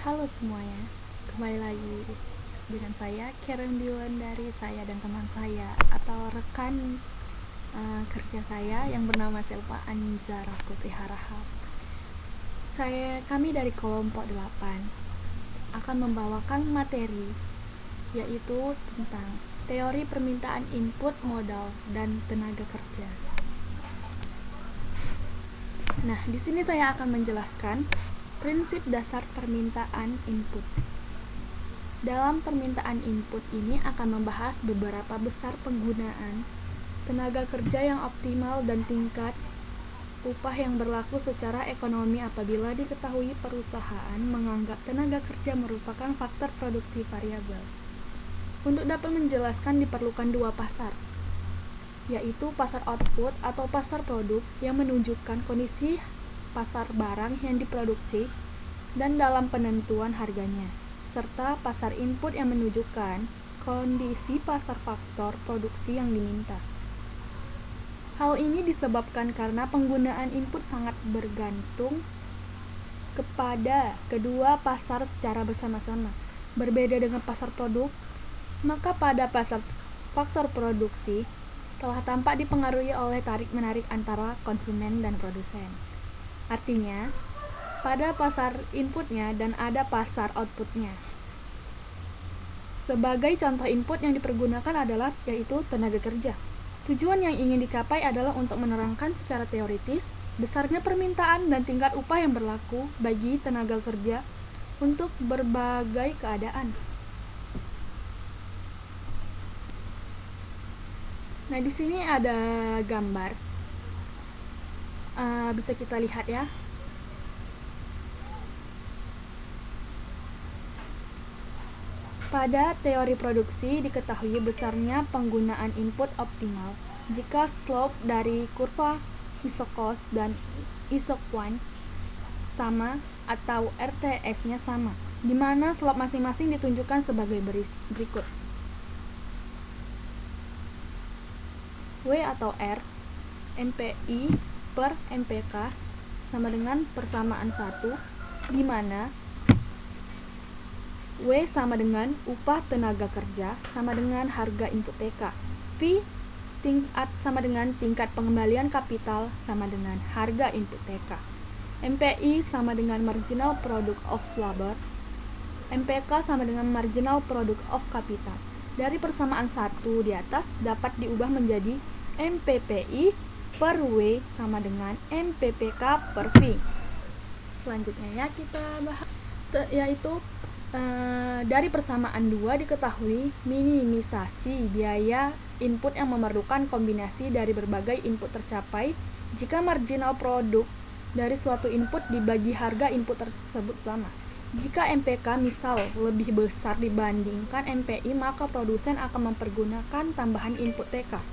Halo semuanya, kembali lagi dengan saya Karen Dilan dari saya dan teman saya atau rekan kerja saya yang bernama Selva Anzara Putri Harahap. Kami dari kelompok 8 akan membawakan materi yaitu tentang teori permintaan input modal dan tenaga kerja. Nah, di sini saya akan menjelaskan prinsip dasar permintaan input. Dalam permintaan input ini akan membahas beberapa besar penggunaan tenaga kerja yang optimal dan tingkat upah yang berlaku secara ekonomi apabila diketahui perusahaan menganggap tenaga kerja merupakan faktor produksi variabel. Untuk dapat menjelaskan diperlukan dua pasar, yaitu pasar output atau pasar produk yang menunjukkan kondisi pasar barang yang diproduksi dan dalam penentuan harganya, serta pasar input yang menunjukkan kondisi pasar faktor produksi yang diminta. Hal ini disebabkan karena penggunaan input sangat bergantung kepada kedua pasar secara bersama-sama. Berbeda dengan pasar produk, maka pada pasar faktor produksi telah tampak dipengaruhi oleh tarik-menarik antara konsumen dan produsen. Artinya, pada pasar inputnya dan ada pasar outputnya. Sebagai contoh input yang dipergunakan adalah yaitu tenaga kerja. Tujuan yang ingin dicapai adalah untuk menerangkan secara teoritis besarnya permintaan dan tingkat upah yang berlaku bagi tenaga kerja untuk berbagai keadaan. Nah, di sini ada gambar. Bisa kita lihat ya. Pada teori produksi diketahui besarnya penggunaan input optimal jika slope dari kurva isocost dan isoquant sama atau RTS-nya sama, di mana slope masing-masing ditunjukkan sebagai berikut. W atau R MPI per MPK sama dengan persamaan 1, di mana W sama dengan upah tenaga kerja sama dengan harga input TK. V sama dengan tingkat pengembalian kapital sama dengan harga input TK. MPI sama dengan marginal product of labor. MPK sama dengan marginal product of capital. Dari persamaan 1 di atas dapat diubah menjadi MPPI per W sama dengan MPPK per V. Selanjutnya ya kita bahas yaitu dari persamaan 2 diketahui minimisasi biaya input yang memerlukan kombinasi dari berbagai input tercapai jika marginal produk dari suatu input dibagi harga input tersebut sama. Jika MPK misal lebih besar dibandingkan MPI, maka produsen akan mempergunakan tambahan input TK.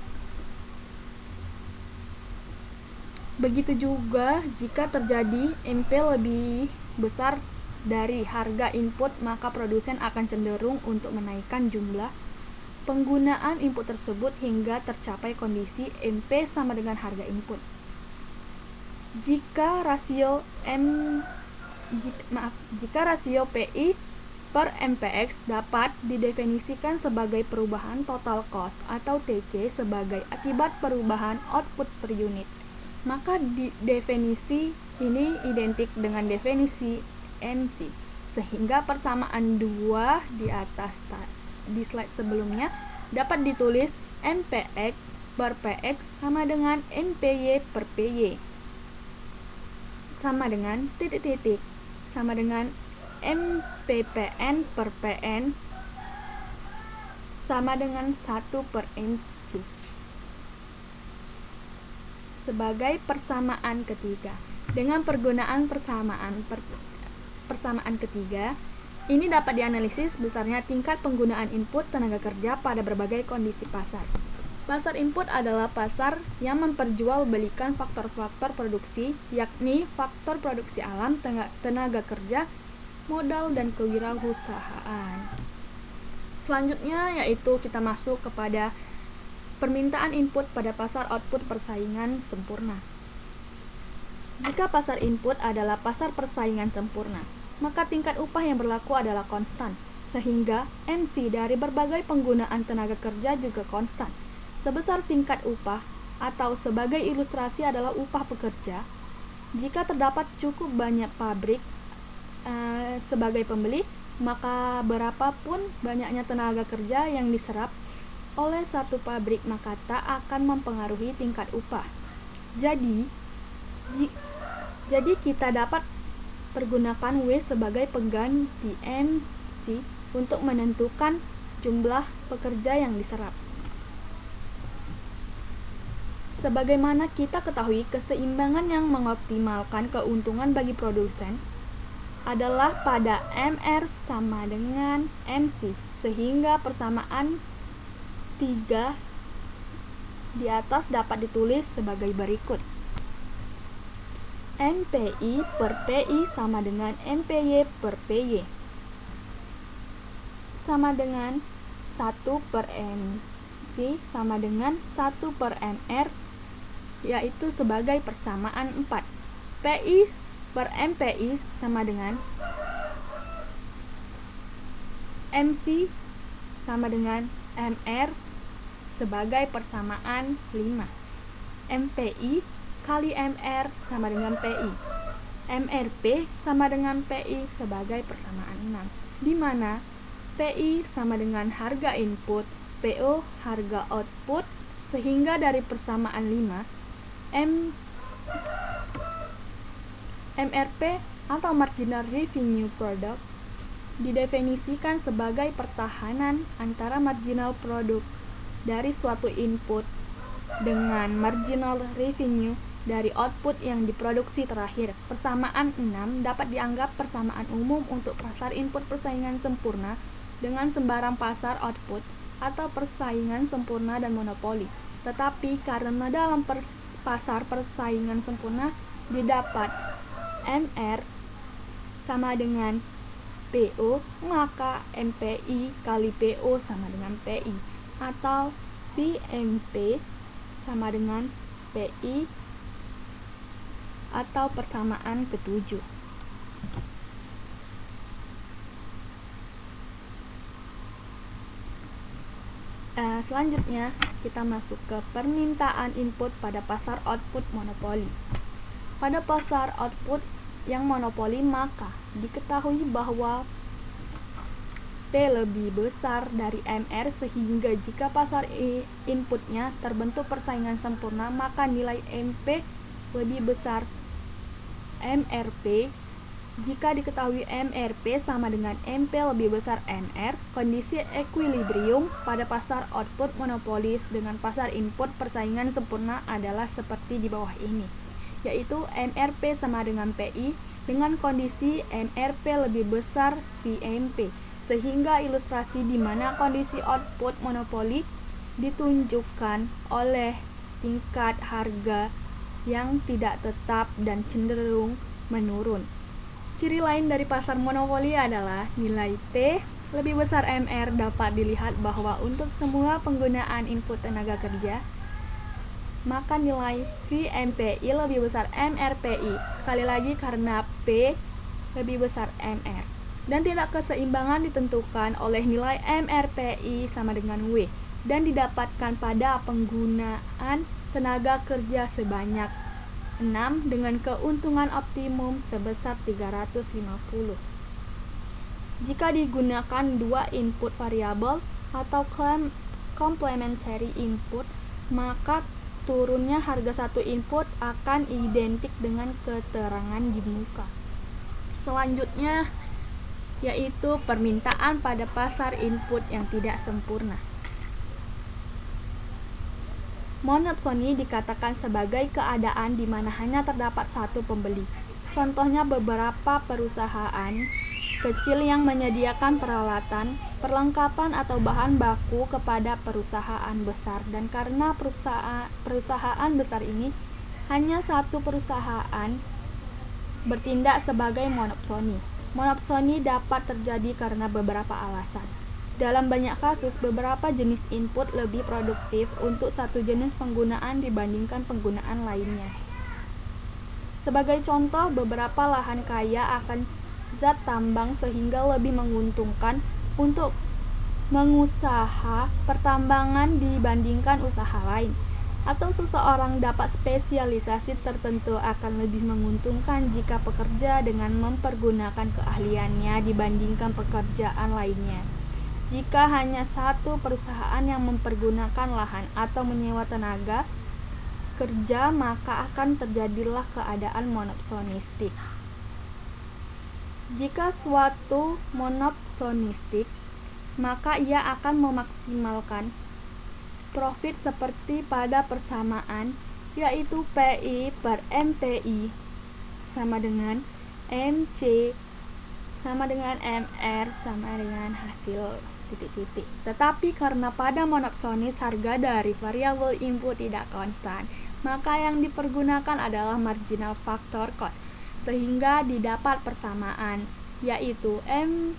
Begitu juga jika terjadi MP lebih besar dari harga input, maka produsen akan cenderung untuk menaikkan jumlah penggunaan input tersebut hingga tercapai kondisi MP sama dengan harga input. Jika rasio PI per MPX dapat didefinisikan sebagai perubahan total cost atau TC sebagai akibat perubahan output per unit, maka definisi ini identik dengan definisi MC, sehingga persamaan 2 di atas di slide sebelumnya dapat ditulis MPX per PX sama dengan MPY per PY sama dengan titik-titik sama dengan MPPN per PN sama dengan 1 per MC. Sebagai persamaan ketiga, dengan pergunaan persamaan ketiga, ini dapat dianalisis besarnya tingkat penggunaan input tenaga kerja pada berbagai kondisi pasar. Pasar input adalah pasar yang memperjualbelikan faktor-faktor produksi, yakni faktor produksi alam, tenaga kerja, modal, dan kewirausahaan. Selanjutnya yaitu kita masuk kepada permintaan input pada pasar output persaingan sempurna. Jika pasar input adalah pasar persaingan sempurna, maka tingkat upah yang berlaku adalah konstan, sehingga MC dari berbagai penggunaan tenaga kerja juga konstan. Sebesar tingkat upah atau sebagai ilustrasi adalah upah pekerja. Jika terdapat cukup banyak pabrik sebagai pembeli, maka berapapun banyaknya tenaga kerja yang diserap oleh satu pabrik maka tak akan mempengaruhi tingkat upah. Jadi kita dapat pergunakan W sebagai pengganti MC untuk menentukan jumlah pekerja yang diserap. Sebagaimana kita ketahui, keseimbangan yang mengoptimalkan keuntungan bagi produsen adalah pada MR sama dengan MC, sehingga persamaan 3 di atas dapat ditulis sebagai berikut. MPI per PI sama dengan MPY per PY sama dengan 1 per MC sama dengan 1 per MR, yaitu sebagai persamaan 4. PI per MPI sama dengan MC sama dengan MR sebagai persamaan 5. MPI kali MR sama dengan PI. MRP sama dengan PI sebagai persamaan 6, di mana PI sama dengan harga input, PO harga output, sehingga dari persamaan 5, MRP atau Marginal Revenue Product didefinisikan sebagai pertahanan antara marginal produk dari suatu input dengan marginal revenue dari output yang diproduksi terakhir. Persamaan 6 dapat dianggap persamaan umum untuk pasar input persaingan sempurna dengan sembarang pasar output atau persaingan sempurna dan monopoli. Tetapi karena dalam pasar persaingan sempurna didapat MR sama dengan PO, maka MPI kali PO sama dengan PI, atau VMP sama dengan PI, atau persamaan ketujuh. Selanjutnya kita masuk ke permintaan input pada pasar output monopoli. Pada pasar output yang monopoli, maka diketahui bahwa P lebih besar dari MR, sehingga jika pasar inputnya terbentuk persaingan sempurna, maka nilai MP lebih besar MRP. Jika diketahui MRP sama dengan MP lebih besar MR, kondisi equilibrium pada pasar output monopolis dengan pasar input persaingan sempurna adalah seperti di bawah ini, yaitu MRP sama dengan PI dengan kondisi MRP lebih besar VMP, sehingga ilustrasi di mana kondisi output monopoli ditunjukkan oleh tingkat harga yang tidak tetap dan cenderung menurun. Ciri lain dari pasar monopoli adalah nilai P lebih besar MR. Dapat dilihat bahwa untuk semua penggunaan input tenaga kerja, maka nilai VMPI lebih besar MRPI, sekali lagi karena P lebih besar MR. Dan tidak keseimbangan ditentukan oleh nilai MRPI sama dengan W, dan didapatkan pada penggunaan tenaga kerja sebanyak 6 dengan keuntungan optimum sebesar 350. Jika digunakan dua input variabel atau complementary input, maka turunnya harga satu input akan identik dengan keterangan di muka. Selanjutnya yaitu permintaan pada pasar input yang tidak sempurna. Monopsoni dikatakan sebagai keadaan di mana hanya terdapat satu pembeli. Contohnya beberapa perusahaan kecil yang menyediakan peralatan, perlengkapan atau bahan baku kepada perusahaan besar, dan karena perusahaan besar ini hanya satu perusahaan bertindak sebagai monopsoni. Monopsoni dapat terjadi karena beberapa alasan. Dalam banyak kasus, beberapa jenis input lebih produktif untuk satu jenis penggunaan dibandingkan penggunaan lainnya. Sebagai contoh, beberapa lahan kaya akan zat tambang sehingga lebih menguntungkan untuk mengusaha pertambangan dibandingkan usaha lain, atau seseorang dapat spesialisasi tertentu akan lebih menguntungkan jika pekerja dengan mempergunakan keahliannya dibandingkan pekerjaan lainnya. Jika hanya satu perusahaan yang mempergunakan lahan atau menyewa tenaga kerja, maka akan terjadilah keadaan monopsonistik. Jika suatu monopsonistik, maka ia akan memaksimalkan profit seperti pada persamaan, yaitu PI per MPI sama dengan MC sama dengan MR sama dengan hasil titik-titik. Tetapi karena pada monopsonis harga dari variabel input tidak konstan, maka yang dipergunakan adalah marginal factor cost, sehingga didapat persamaan, yaitu MFC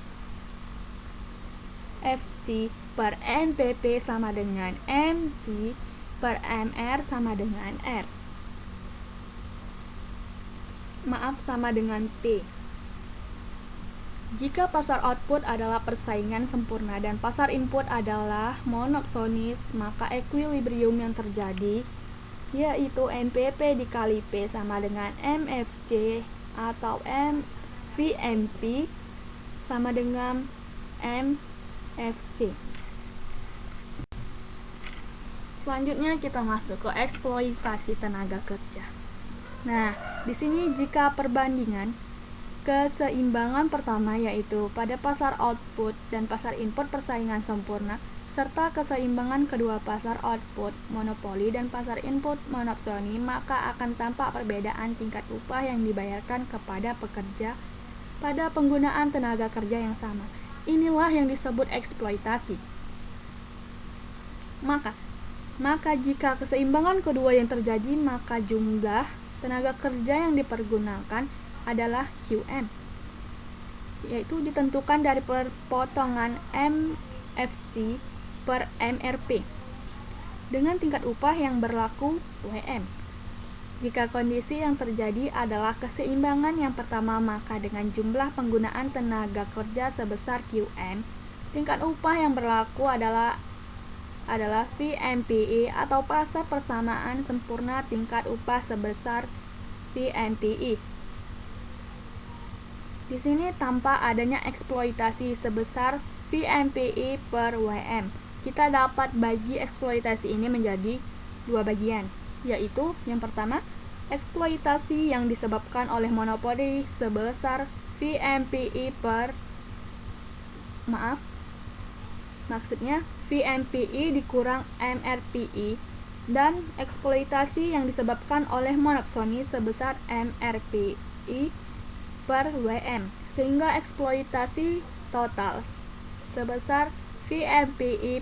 per MPP sama dengan MC per MR sama dengan R. Sama dengan P. Jika pasar output adalah persaingan sempurna dan pasar input adalah monopsonis, maka equilibrium yang terjadi yaitu MPP dikali P sama dengan MFC atau VMP sama dengan MFC. Selanjutnya kita masuk ke eksploitasi tenaga kerja. Nah, di sini jika perbandingan keseimbangan pertama yaitu pada pasar output dan pasar input persaingan sempurna, serta keseimbangan kedua pasar output monopoli dan pasar input monopsoni, maka akan tampak perbedaan tingkat upah yang dibayarkan kepada pekerja pada penggunaan tenaga kerja yang sama. Inilah yang disebut eksploitasi. Maka jika keseimbangan kedua yang terjadi, maka jumlah tenaga kerja yang dipergunakan adalah QM, yaitu ditentukan dari perpotongan MFC per MRP dengan tingkat upah yang berlaku WM. Jika kondisi yang terjadi adalah keseimbangan yang pertama, maka dengan jumlah penggunaan tenaga kerja sebesar QM, tingkat upah yang berlaku adalah VMPE atau pasar persamaan sempurna tingkat upah sebesar VMPE. Di sini tampak adanya eksploitasi sebesar VMPE per WM. Kita dapat bagi eksploitasi ini menjadi dua bagian, yaitu yang pertama, eksploitasi yang disebabkan oleh monopoli sebesar VMPE maksudnya VMPE dikurang MRPE, dan eksploitasi yang disebabkan oleh monopsoni sebesar MRPE per WM, sehingga eksploitasi total sebesar VMPE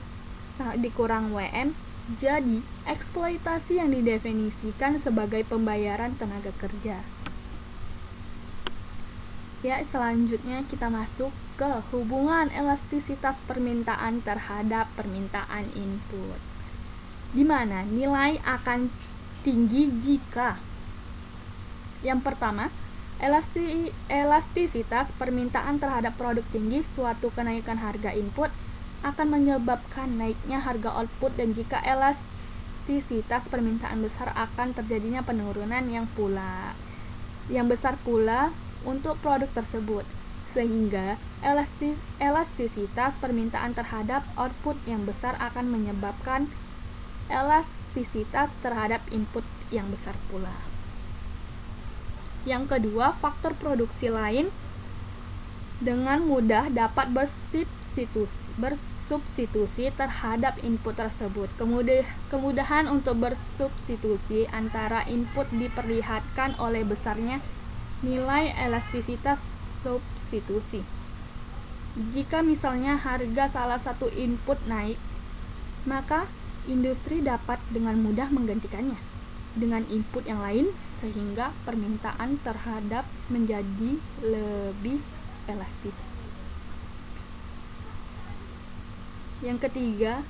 dikurang WM. Jadi, eksploitasi yang didefinisikan sebagai pembayaran tenaga kerja. Ya, selanjutnya kita masuk ke hubungan elastisitas permintaan terhadap permintaan input, di mana nilai akan tinggi jika yang pertama, elastisitas permintaan terhadap produk tinggi. Suatu kenaikan harga input akan menyebabkan naiknya harga output, dan jika elastisitas permintaan besar akan terjadinya penurunan yang besar pula untuk produk tersebut, sehingga elastisitas permintaan terhadap output yang besar akan menyebabkan elastisitas terhadap input yang besar pula. Yang kedua, faktor produksi lain dengan mudah dapat bersubstitusi terhadap input tersebut. Kemudahan untuk bersubstitusi antara input diperlihatkan oleh besarnya nilai elastisitas substitusi. Jika misalnya harga salah satu input naik, maka industri dapat dengan mudah menggantikannya dengan input yang lain, sehingga permintaan terhadap menjadi lebih elastis. Yang ketiga,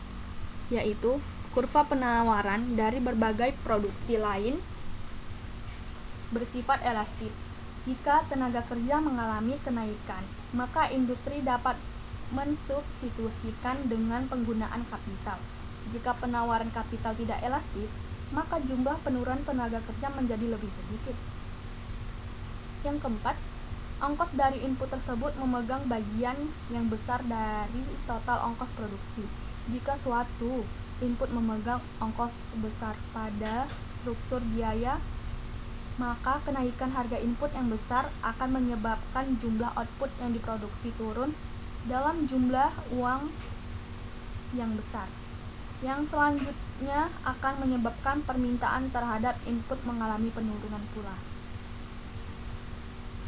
yaitu kurva penawaran dari berbagai produksi lain bersifat elastis. Jika tenaga kerja mengalami kenaikan, maka industri dapat mensubstitusikan dengan penggunaan kapital. Jika penawaran kapital tidak elastis, maka jumlah penurunan tenaga kerja menjadi lebih sedikit. Yang keempat, ongkos dari input tersebut memegang bagian yang besar dari total ongkos produksi. Jika suatu input memegang ongkos besar pada struktur biaya, maka kenaikan harga input yang besar akan menyebabkan jumlah output yang diproduksi turun dalam jumlah uang yang besar. Yang selanjutnya akan menyebabkan permintaan terhadap input mengalami penurunan pula.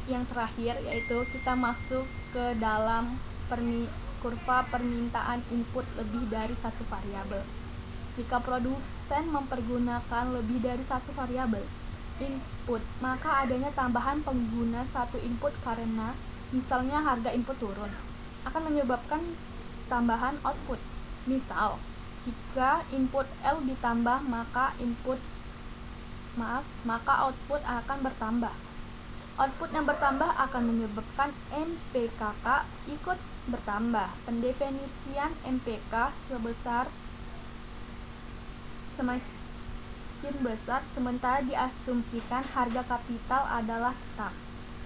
Yang terakhir yaitu kita masuk ke dalam kurva permintaan input lebih dari satu variabel. Jika produsen mempergunakan lebih dari satu variabel input, maka adanya tambahan pengguna satu input karena misalnya harga input turun akan menyebabkan tambahan output. Misal, jika input L ditambah maka output akan bertambah. Output yang bertambah akan menyebabkan MPKK ikut bertambah. Pendefinisian MPK semakin besar sementara diasumsikan harga kapital adalah tetap,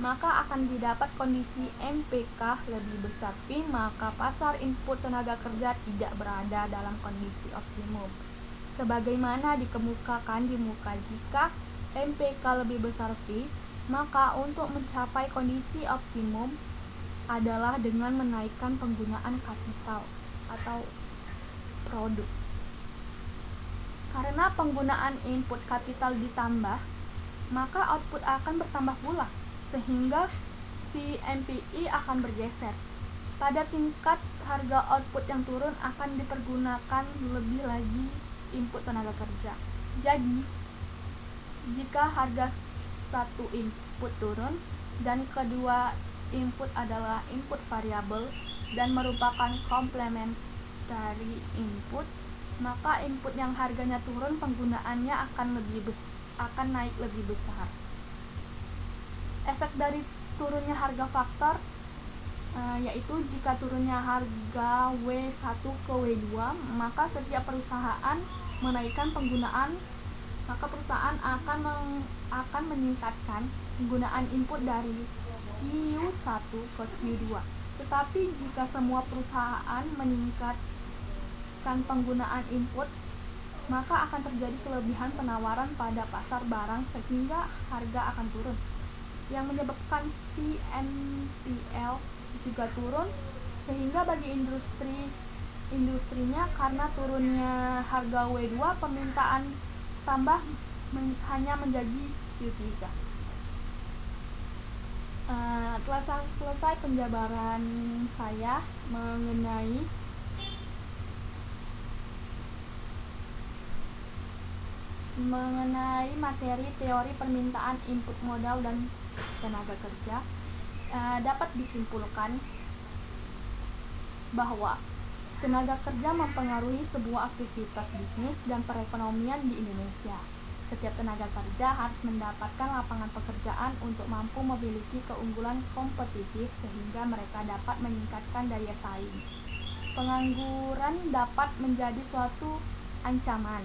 maka akan didapat kondisi MPK lebih besar V, maka pasar input tenaga kerja tidak berada dalam kondisi optimum. Sebagaimana dikemukakan di muka, jika MPK lebih besar V, maka untuk mencapai kondisi optimum adalah dengan menaikkan penggunaan kapital atau produk. Karena penggunaan input kapital ditambah, maka output akan bertambah pula, sehingga VMPI akan bergeser. Pada tingkat harga output yang turun akan dipergunakan lebih lagi input tenaga kerja. Jadi, jika harga satu input turun dan kedua input adalah input variabel dan merupakan komplementari input, maka input yang harganya turun penggunaannya akan naik lebih besar. Efek dari turunnya harga faktor yaitu jika turunnya harga W1 ke W2, maka setiap perusahaan menaikkan penggunaan, maka perusahaan akan meningkatkan penggunaan input dari Q1 ke Q2. Tetapi jika semua perusahaan meningkatkan penggunaan input, maka akan terjadi kelebihan penawaran pada pasar barang sehingga harga akan turun, yang menyebabkan VNPL juga turun, sehingga bagi industrinya karena turunnya harga W2, permintaan tambah hanya menjadi Q3. Telah selesai penjabaran saya mengenai materi teori permintaan input modal dan tenaga kerja. Dapat disimpulkan bahwa tenaga kerja mempengaruhi sebuah aktivitas bisnis dan perekonomian di Indonesia. Setiap tenaga kerja harus mendapatkan lapangan pekerjaan untuk mampu memiliki keunggulan kompetitif sehingga mereka dapat meningkatkan daya saing. Pengangguran dapat menjadi suatu ancaman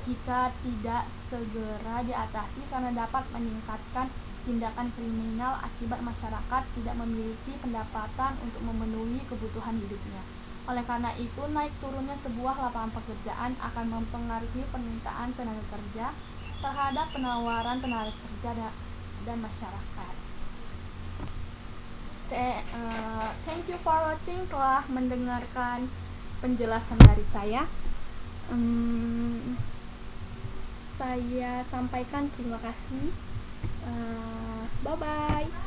jika tidak segera diatasi karena dapat meningkatkan tindakan kriminal akibat masyarakat tidak memiliki pendapatan untuk memenuhi kebutuhan hidupnya. Oleh karena itu, naik turunnya sebuah lapangan pekerjaan akan mempengaruhi permintaan tenaga kerja terhadap penawaran tenaga kerja dan masyarakat. Thank you for watching, telah mendengarkan penjelasan dari saya. Saya sampaikan terima kasih. Bye bye.